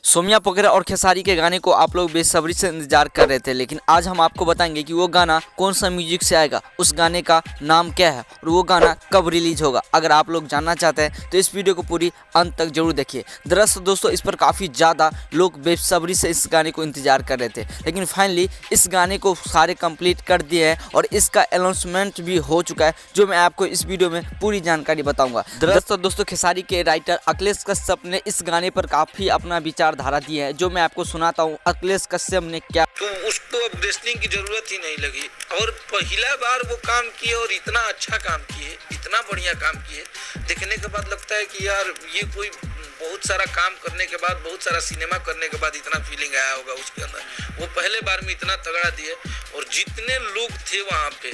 सोम्या पोखरे और खेसारी के गाने को आप लोग बेसब्री से इंतजार कर रहे थे, लेकिन आज हम आपको बताएंगे कि वो गाना कौन सा म्यूजिक से आएगा, उस गाने का नाम क्या है और वो गाना कब रिलीज होगा। अगर आप लोग जानना चाहते हैं तो इस वीडियो को पूरी अंत तक जरूर देखिए। दरअसल दोस्तों, इस पर काफ़ी ज़्यादा लोग बेसब्री से इस गाने को इंतजार कर रहे थे, लेकिन फाइनली इस गाने को सारे कंप्लीट कर दिए हैं और इसका अनाउंसमेंट भी हो चुका है, जो मैं आपको इस वीडियो में पूरी जानकारी बताऊंगा। दरअसल दोस्तों, खेसारी के राइटर अखिलेश कश्यप ने इस गाने पर काफ़ी अपना विचारधारा दी है, जो मैं आपको सुनाता हूँ। अखिलेश कश्यप ने क्या, तो उसको अब रेसलिंग की जरूरत ही नहीं लगी और पहला बार वो काम किए और इतना अच्छा काम किए, इतना बढ़िया काम किए। देखने के बाद लगता है कि यार ये कोई बहुत सारा काम करने के बाद, बहुत सारा सिनेमा करने के बाद इतना फीलिंग आया होगा उसके अंदर। वो पहले बार में इतना तगड़ा दिए और जितने लोग थे वहाँ पे,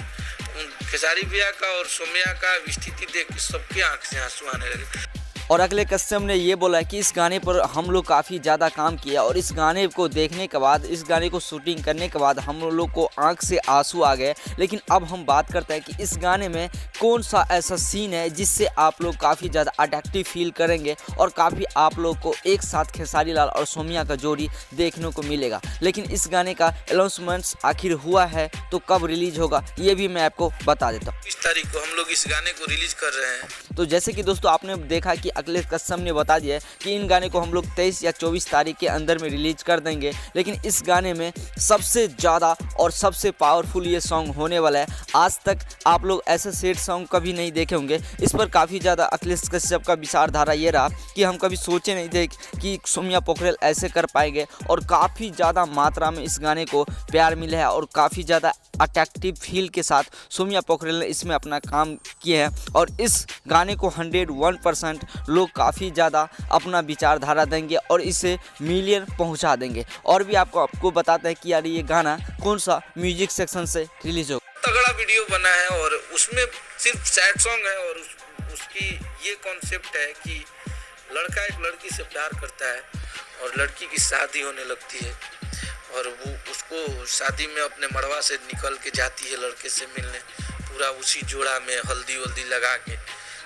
खेसारी भैया का और सोम्या का स्थिति देख के सबके आंख से आंसू आने लगे। और अखिलेश कश्यप ने ये बोला कि इस गाने पर हम लोग काफ़ी ज़्यादा काम किया और इस गाने को देखने के बाद, इस गाने को शूटिंग करने के बाद हम लोग को आंख से आंसू आ गए। लेकिन अब हम बात करते हैं कि इस गाने में कौन सा ऐसा सीन है जिससे आप लोग काफ़ी ज़्यादा अट्रैक्टिव फील करेंगे और काफ़ी आप लोग को एक साथ खेसारी लाल और सोम्या का जोड़ी देखने को मिलेगा। लेकिन इस गाने का अनाउंसमेंट आखिर हुआ है तो कब रिलीज होगा ये भी मैं आपको बता देता हूँ। 20 तारीख को हम लोग इस गाने को रिलीज कर रहे हैं। तो जैसे कि दोस्तों आपने देखा कि अखिलेश कश्यप ने बता दिया है कि इन गाने को हम लोग 23 या 24 तारीख के अंदर में रिलीज कर देंगे। लेकिन इस गाने में सबसे ज़्यादा और सबसे पावरफुल ये सॉन्ग होने वाला है। आज तक आप लोग ऐसे सेट सॉन्ग कभी नहीं देखे होंगे। इस पर काफ़ी ज़्यादा अखिलेश कश्यप का विचारधारा ये रहा कि हम कभी सोचे नहीं थे कि सोम्या पोखरे ऐसे कर पाएंगे और काफ़ी ज़्यादा मात्रा में इस गाने को प्यार मिला है और काफ़ी ज़्यादा अट्रैक्टिव फील के साथ सोम्या पोखरे ने इसमें अपना काम किया है और इस गाने को 101% लोग काफ़ी ज़्यादा अपना विचारधारा देंगे और इसे मिलियन पहुंचा देंगे। और भी आपको बताते हैं कि यार ये गाना कौन सा म्यूजिक सेक्शन से रिलीज होगा। तगड़ा वीडियो बना है और उसमें सिर्फ सैड सॉन्ग है और उसकी ये कॉन्सेप्ट है कि लड़का एक लड़की से प्यार करता है और लड़की की शादी होने लगती है और वो उसको शादी में अपने मड़वा से निकल के जाती है लड़के से मिलने, पूरा उसी जोड़ा में हल्दी वल्दी लगा के।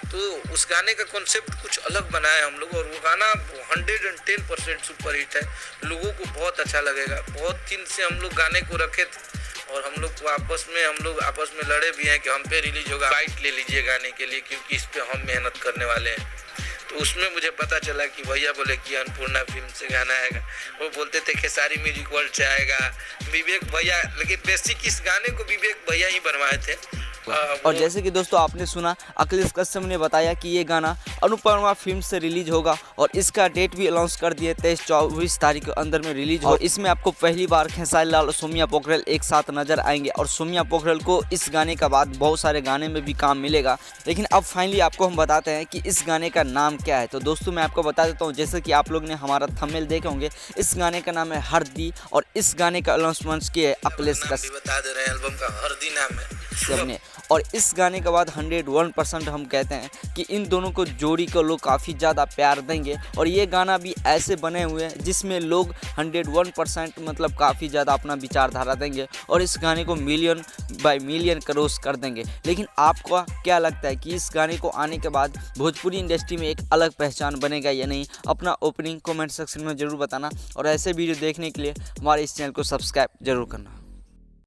तो उस गाने का कॉन्सेप्ट कुछ अलग बनाया है हम लोग और वो गाना 110% सुपर हिट है। लोगों को बहुत अच्छा लगेगा। बहुत दिन से हम लोग गाने को रखे थे और हम लोग आपस में लड़े भी हैं कि हम पे रिलीज होगा, राइट ले लीजिए गाने के लिए, क्योंकि इस पे हम मेहनत करने वाले हैं। तो उसमें मुझे पता चला कि भैया बोले कि अन्नपूर्णा फिल्म से गाना आएगा। वो बोलते थे खेसारी म्यूजिक वर्ल्ड से आएगा, विवेक भैया, लेकिन बेसिक इस गाने को विवेक भैया ही बनवाए थे। और जैसे कि दोस्तों आपने सुना, अखिलेश कश्यप ने बताया कि ये गाना अनुपमा फिल्म से रिलीज होगा और इसका डेट भी अनाउंस कर दिए 23-24 तारीख के अंदर में रिलीज हो। इसमें आपको पहली बार खेसारी लाल और सोम्या पोखरे एक साथ नजर आएंगे और सोम्या पोखरे को इस गाने का बाद बहुत सारे गाने में भी काम मिलेगा। लेकिन अब फाइनली आपको हम बताते हैं कि इस गाने का नाम क्या है। तो दोस्तों मैं आपको बता देता हूँ, जैसे कि आप लोग ने हमारा थंबनेल देखे होंगे, इस गाने का नाम है हरदी और इस गाने का अनाउंसमेंट किया है अखिलेश कश्यप, बता दे रहे हैं, एल्बम का हरदी नाम है सबने। और इस गाने के बाद 101% हम कहते हैं कि इन दोनों को जोड़ी को लोग काफ़ी ज़्यादा प्यार देंगे और ये गाना भी ऐसे बने हुए हैं जिसमें लोग 101% मतलब काफ़ी ज़्यादा अपना विचारधारा देंगे और इस गाने को मिलियन बाय मिलियन क्रॉस कर देंगे। लेकिन आपको क्या लगता है कि इस गाने को आने के बाद भोजपुरी इंडस्ट्री में एक अलग पहचान बनेगा या नहीं? अपना ओपनिंग कमेंट सेक्शन में ज़रूर बताना और ऐसे वीडियो देखने के लिए हमारे इस चैनल को सब्सक्राइब जरूर करना।